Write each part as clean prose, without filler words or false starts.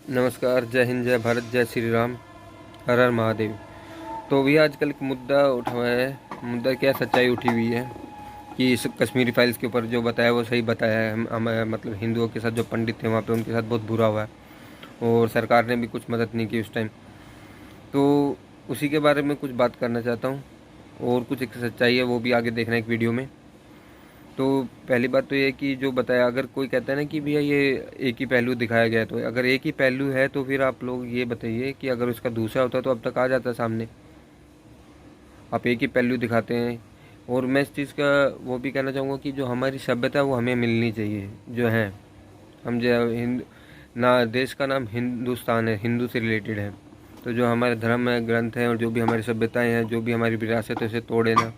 नमस्कार, जय हिंद, जय भारत, जय श्री राम, हर हर महादेव। तो भी आजकल एक मुद्दा उठा हुआ है। मुद्दा क्या, सच्चाई उठी हुई है कि इस कश्मीरी फाइल्स के ऊपर जो बताया वो सही बताया है। हम मतलब हिंदुओं के साथ जो पंडित थे वहाँ पे उनके साथ बहुत बुरा हुआ है और सरकार ने भी कुछ मदद नहीं की उस टाइम। तो उसी के बारे में कुछ बात करना चाहता हूँ और कुछ एक सच्चाई है वो भी आगे देखना एक वीडियो में। तो पहली बात तो ये कि जो बताया, अगर कोई कहता है ना कि भैया ये एक ही पहलू दिखाया गया, तो अगर एक ही पहलू है तो फिर आप लोग ये बताइए कि अगर उसका दूसरा होता तो अब तक आ जाता सामने। आप एक ही पहलू दिखाते हैं। और मैं इस चीज़ का वो भी कहना चाहूँगा कि जो हमारी सभ्यता है वो हमें मिलनी चाहिए जो है। हम जो हिंदू ना, देश का नाम हिंदुस्तान है, हिंदू से रिलेटेड है। तो जो हमारे धर्म है, ग्रंथ हैं और जो भी हमारी सभ्यताएँ हैं, जो भी हमारी विरासत है, उसे तोड़े ना,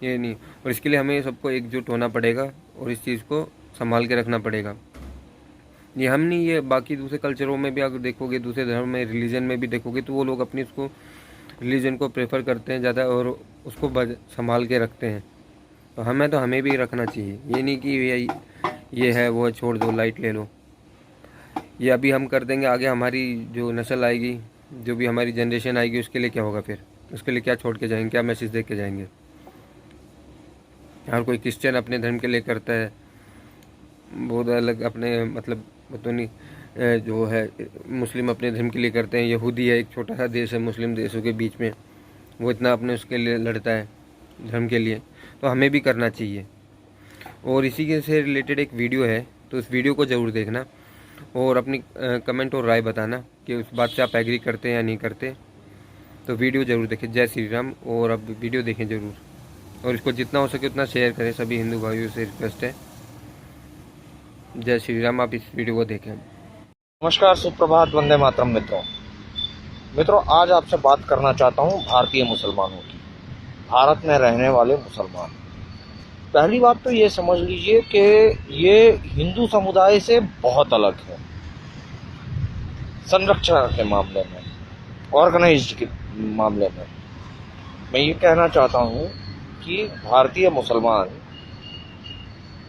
ये नहीं। और इसके लिए हमें सबको एकजुट होना पड़ेगा और इस चीज़ को संभाल के रखना पड़ेगा। ये हम नहीं, ये बाकी दूसरे कल्चरों में भी अगर देखोगे, दूसरे धर्म में, रिलीजन में भी देखोगे, तो वो लोग अपनी उसको रिलीजन को प्रेफर करते हैं ज़्यादा और उसको संभाल के रखते हैं। तो हमें भी रखना चाहिए। ये नहीं कि ये है वो है, छोड़ दो, लाइट ले लो। ये अभी हम कर देंगे, आगे हमारी जो नस्ल आएगी, जो भी हमारी जनरेशन आएगी, उसके लिए क्या होगा फिर? उसके लिए क्या छोड़ के जाएंगे, क्या मैसेज दे के जाएंगे? हर कोई क्रिश्चियन अपने धर्म के लिए करता है, बहुत अलग अपने मतलब तो नहीं, जो है मुस्लिम अपने धर्म के लिए करते हैं। यहूदी है, एक छोटा सा देश है मुस्लिम देशों के बीच में, वो इतना अपने उसके लिए लड़ता है धर्म के लिए। तो हमें भी करना चाहिए। और इसी के से रिलेटेड एक वीडियो है, तो उस वीडियो को ज़रूर देखना और अपनी कमेंट और राय बताना कि उस बात से आप एग्री करते हैं या नहीं करते। तो वीडियो ज़रूर देखें। जय श्री राम। और अब वीडियो देखें ज़रूर और इसको जितना हो सके उतना शेयर करें। सभी हिंदू भाइयों से रिक्वेस्ट है। जय श्री राम। आप इस वीडियो को देखें। नमस्कार, सुप्रभात, वंदे मातरम। मित्रों, आज आपसे बात करना चाहता हूं भारतीय मुसलमानों की, भारत में रहने वाले मुसलमान। पहली बात तो ये समझ लीजिए कि ये हिंदू समुदाय से बहुत अलग है संरक्षण के मामले में, ऑर्गेनाइज्ड के मामले में। मैं ये कहना चाहता हूं कि भारतीय मुसलमान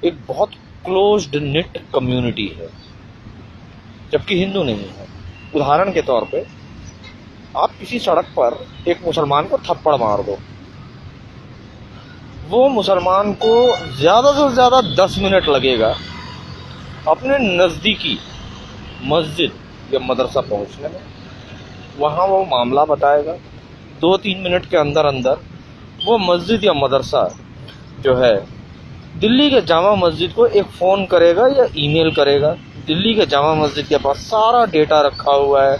एक बहुत क्लोज्ड निट कम्युनिटी है, जबकि हिंदू नहीं है। उदाहरण के तौर पे, आप किसी सड़क पर एक मुसलमान को थप्पड़ मार दो, वो मुसलमान को ज्यादा से ज्यादा 10 मिनट लगेगा अपने नजदीकी मस्जिद या मदरसा पहुंचने में। वहां वो मामला बताएगा, 2-3 मिनट के अंदर अंदर वो मस्जिद या मदरसा जो है दिल्ली के जामा मस्जिद को एक फ़ोन करेगा या ईमेल करेगा। दिल्ली के जामा मस्जिद के पास सारा डेटा रखा हुआ है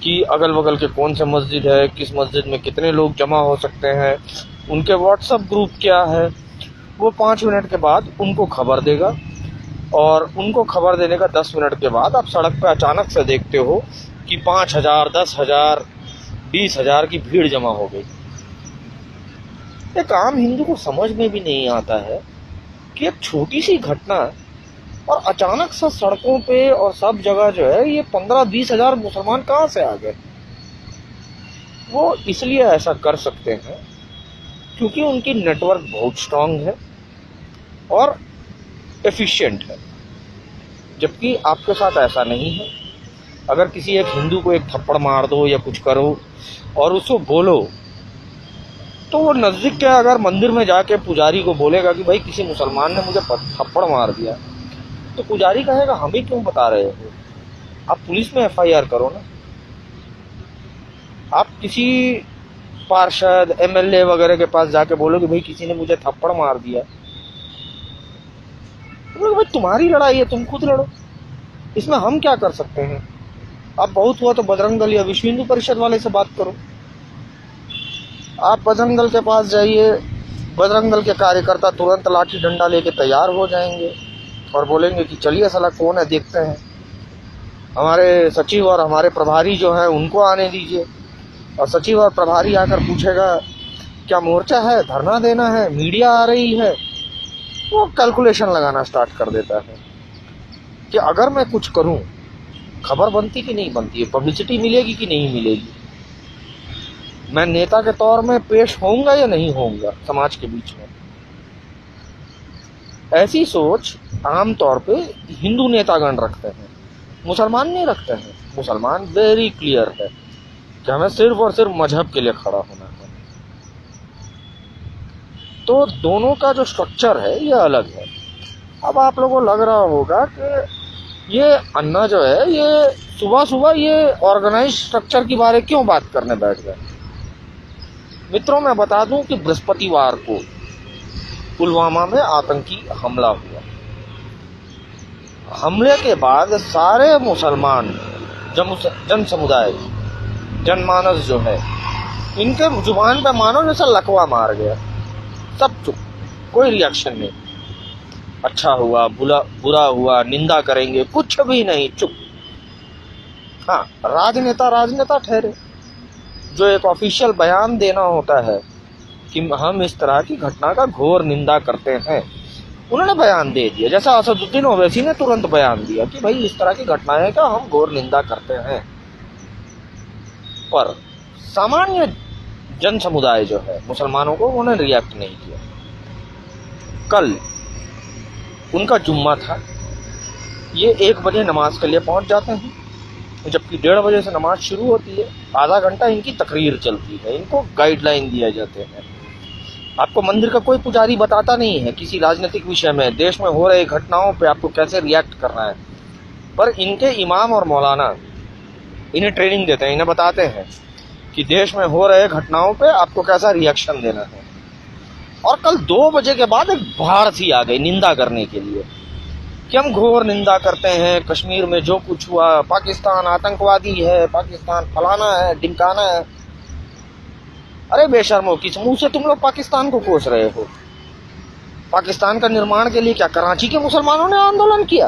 कि अगल बगल के कौन से मस्जिद है, किस मस्जिद में कितने लोग जमा हो सकते हैं, उनके व्हाट्सएप ग्रुप क्या है। वो 5 मिनट के बाद उनको खबर देगा और उनको खबर देने का 10 मिनट के बाद आप सड़क पर अचानक से देखते हो कि 5,000, 10,000, 20,000 की भीड़ जमा हो गई। एक आम हिंदू को समझ में भी नहीं आता है कि एक छोटी सी घटना और अचानक से सड़कों पे और सब जगह जो है ये 15-20 हजार मुसलमान कहाँ से आ गए। वो इसलिए ऐसा कर सकते हैं क्योंकि उनकी नेटवर्क बहुत स्ट्रांग है और एफिशिएंट है, जबकि आपके साथ ऐसा नहीं है। अगर किसी एक हिंदू को एक थप्पड़ मार दो या कुछ करो और उसको बोलो, तो वो नजदीक के अगर मंदिर में जाके पुजारी को बोलेगा कि भाई किसी मुसलमान ने मुझे थप्पड़ मार दिया, तो पुजारी कहेगा हम ही क्यों बता रहे हो, आप पुलिस में एफआईआर करो ना। आप किसी पार्षद, एमएलए वगैरह के पास जाके बोलो कि भाई किसी ने मुझे थप्पड़ मार दिया, तो भाई तुम्हारी लड़ाई है, तुम खुद लड़ो, इसमें हम क्या कर सकते हैं। आप बहुत हुआ तो बजरंग दल या विश्व हिंदू परिषद वाले से बात करो। आप बजरंग दल के पास जाइए, बजरंग दल के कार्यकर्ता तुरंत लाठी डंडा लेके तैयार हो जाएंगे और बोलेंगे कि चलिए साला कौन है देखते हैं। हमारे सचिव और हमारे प्रभारी जो हैं उनको आने दीजिए, और सचिव और प्रभारी आकर पूछेगा क्या मोर्चा है, धरना देना है, मीडिया आ रही है। वो कैलकुलेशन लगाना स्टार्ट कर देता है कि अगर मैं कुछ करूं, खबर बनती कि नहीं बनती है, पब्लिसिटी मिलेगी कि नहीं मिलेगी, मैं नेता के तौर में पेश होऊंगा या नहीं होऊंगा समाज के बीच में। ऐसी सोच आमतौर पे हिंदू नेतागण रखते हैं, मुसलमान नहीं रखते हैं। मुसलमान वेरी क्लियर है कि हमें सिर्फ और सिर्फ मजहब के लिए खड़ा होना है। तो दोनों का जो स्ट्रक्चर है ये अलग है। अब आप लोगों को लग रहा होगा कि ये अन्ना जो है ये सुबह सुबह ये ऑर्गेनाइज स्ट्रक्चर के बारे क्यों बात करने बैठ गए। मित्रों, मैं बता दूं कि बृहस्पतिवार को पुलवामा में आतंकी हमला हुआ। हमले के बाद सारे मुसलमान जन समुदाय, जनमानस जो है, इनके जुबान पे मानो जैसा लकवा मार गया। सब चुप, कोई रिएक्शन नहीं। अच्छा हुआ, बुरा हुआ, निंदा करेंगे, कुछ भी नहीं, चुप। हाँ, राजनेता ठहरे। जो एक ऑफिशियल बयान देना होता है कि हम इस तरह की घटना का घोर निंदा करते हैं, उन्होंने बयान दे दिया। जैसा असदुद्दीन ओवैसी ने तुरंत बयान दिया कि भाई इस तरह की घटनाएं का हम घोर निंदा करते हैं। पर सामान्य जन समुदाय जो है मुसलमानों को, उन्होंने रिएक्ट नहीं किया। कल उनका जुम्मा था, ये 1 बजे नमाज के लिए पहुंच जाते हैं, जबकि 1:30 बजे से नमाज शुरू होती है। आधा घंटा इनकी तकरीर चलती है, इनको गाइडलाइन दिया जाते हैं। आपको मंदिर का कोई पुजारी बताता नहीं है किसी राजनीतिक विषय में, देश में हो रहे घटनाओं पे आपको कैसे रिएक्ट करना है, पर इनके इमाम और मौलाना इन्हें ट्रेनिंग देते हैं, इन्हें बताते हैं कि देश में हो रहे घटनाओं पे आपको कैसा रिएक्शन देना है। और कल 2 बजे के बाद एक भारती आ गई निंदा करने के लिए कि हम घोर निंदा करते हैं, कश्मीर में जो कुछ हुआ, पाकिस्तान आतंकवादी है, पाकिस्तान फलाना है, ढिमकाना है। अरे बेशर्मो, किस मुंह से तुम लोग पाकिस्तान को कोस रहे हो? पाकिस्तान का निर्माण के लिए क्या कराची के मुसलमानों ने आंदोलन किया?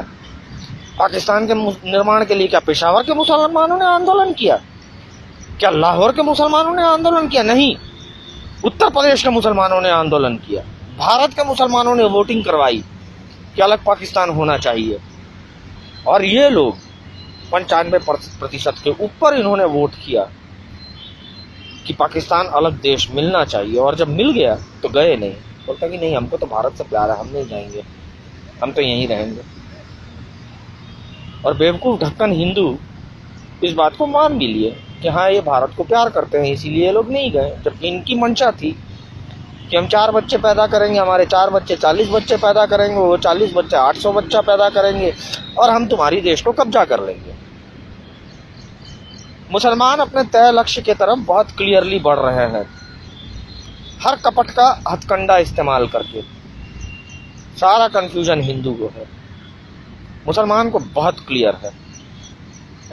पाकिस्तान के निर्माण के लिए क्या पेशावर के मुसलमानों ने आंदोलन किया? क्या लाहौर के मुसलमानों ने आंदोलन किया? नहीं, उत्तर प्रदेश के मुसलमानों ने आंदोलन किया। भारत के मुसलमानों ने वोटिंग करवाई कि अलग पाकिस्तान होना चाहिए। और ये लोग 95% के ऊपर इन्होंने वोट किया कि पाकिस्तान अलग देश मिलना चाहिए। और जब मिल गया तो गए नहीं, बोलता कि नहीं, हमको तो भारत से प्यार है, हम नहीं जाएंगे, हम तो यहीं रहेंगे। और बेवकूफ ढक्कन हिंदू इस बात को मान भी लिए कि हाँ, ये भारत को प्यार करते हैं, इसीलिए ये लोग नहीं गए। जबकि इनकी मंशा थी कि हम 4 बच्चे पैदा करेंगे, हमारे 4 बच्चे 40 बच्चे पैदा करेंगे, वो 40 बच्चे 800 बच्चा पैदा करेंगे और हम तुम्हारी देश को कब्जा कर लेंगे। मुसलमान अपने तय लक्ष्य की तरफ बहुत क्लियरली बढ़ रहे हैं, हर कपट का हथकंडा इस्तेमाल करके। सारा कंफ्यूजन हिंदू को है, मुसलमान को बहुत क्लियर है।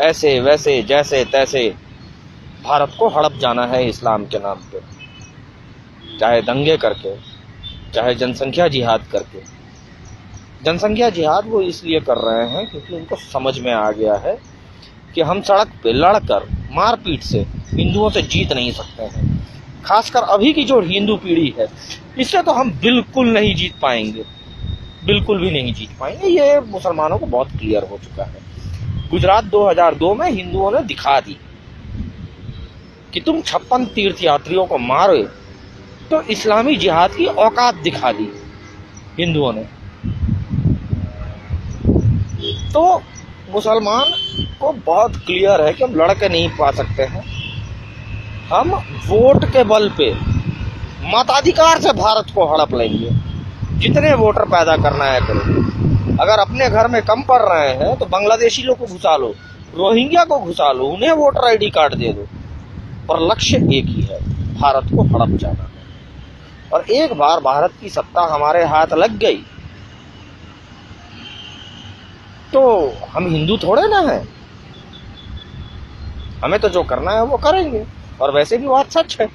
ऐसे वैसे जैसे तैसे भारत को हड़प जाना है इस्लाम के नाम पे, चाहे दंगे करके, चाहे जनसंख्या जिहाद करके। जनसंख्या जिहाद वो इसलिए कर रहे हैं क्योंकि उनको समझ में आ गया है कि हम सड़क पे लड़कर मारपीट से हिंदुओं से जीत नहीं सकते हैं। खासकर अभी की जो हिंदू पीढ़ी है, इससे तो हम बिल्कुल नहीं जीत पाएंगे, बिल्कुल भी नहीं जीत पाएंगे। ये मुसलमानों को बहुत क्लियर हो चुका है। गुजरात 2002 में हिंदुओं ने दिखा दी कि तुम 56 तीर्थ यात्रियों को मारे, तो इस्लामी जिहाद की औकात दिखा दी हिंदुओं ने। तो मुसलमान को बहुत क्लियर है कि हम लड़के नहीं पा सकते हैं, हम वोट के बल पे मताधिकार से भारत को हड़प लेंगे। जितने वोटर पैदा करना है करो। अगर अपने घर में कम पड़ रहे हैं तो बांग्लादेशी लोग को घुसा लो, रोहिंग्या को घुसा लो, उन्हें वोटर ID कार्ड दे दो, पर लक्ष्य एक ही है, भारत को हड़प जाना है। और एक बार भारत की सत्ता हमारे हाथ लग गई तो हम हिंदू थोड़े ना हैं, हमें तो जो करना है वो करेंगे। और वैसे भी बात सच है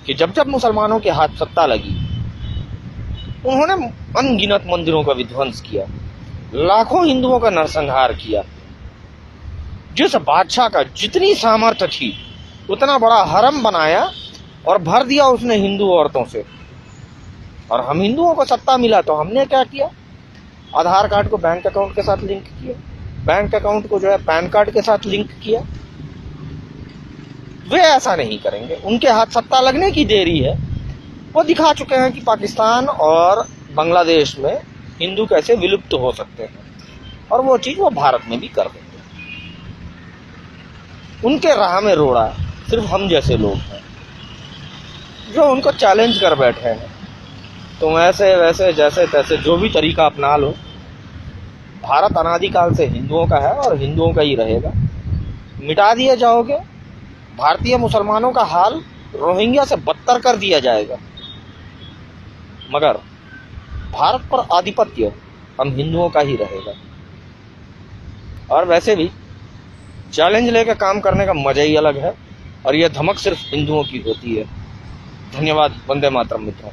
कि जब जब मुसलमानों के हाथ सत्ता लगी, उन्होंने अनगिनत मंदिरों का विध्वंस किया, लाखों हिंदुओं का नरसंहार किया। जिस बादशाह का जितनी सामर्थ्य थी उतना बड़ा हरम बनाया और भर दिया उसने हिंदू औरतों से। और हम हिंदुओं को सत्ता मिला तो हमने क्या किया? आधार कार्ड को बैंक अकाउंट के साथ लिंक किया, बैंक अकाउंट को जो है पैन कार्ड के साथ लिंक किया। वे ऐसा नहीं करेंगे, उनके हाथ सत्ता लगने की देरी है। वो दिखा चुके हैं कि पाकिस्तान और बांग्लादेश में हिंदू कैसे विलुप्त हो सकते हैं, और वो चीज वो भारत में भी कर देंगे। उनके राह में रोड़ा सिर्फ हम जैसे लोग हैं जो उनको चैलेंज कर बैठे हैं। तुम ऐसे वैसे जैसे तैसे जो भी तरीका अपना लो, भारत अनादिकाल से हिंदुओं का है और हिंदुओं का ही रहेगा। मिटा दिए जाओगे, भारतीय मुसलमानों का हाल रोहिंग्या से बदतर कर दिया जाएगा, मगर भारत पर आधिपत्य हम हिंदुओं का ही रहेगा। और वैसे भी चैलेंज लेकर काम करने का मजा ही अलग है और यह धमक सिर्फ हिंदुओं की होती है। धन्यवाद। वंदे मातरम मित्रों।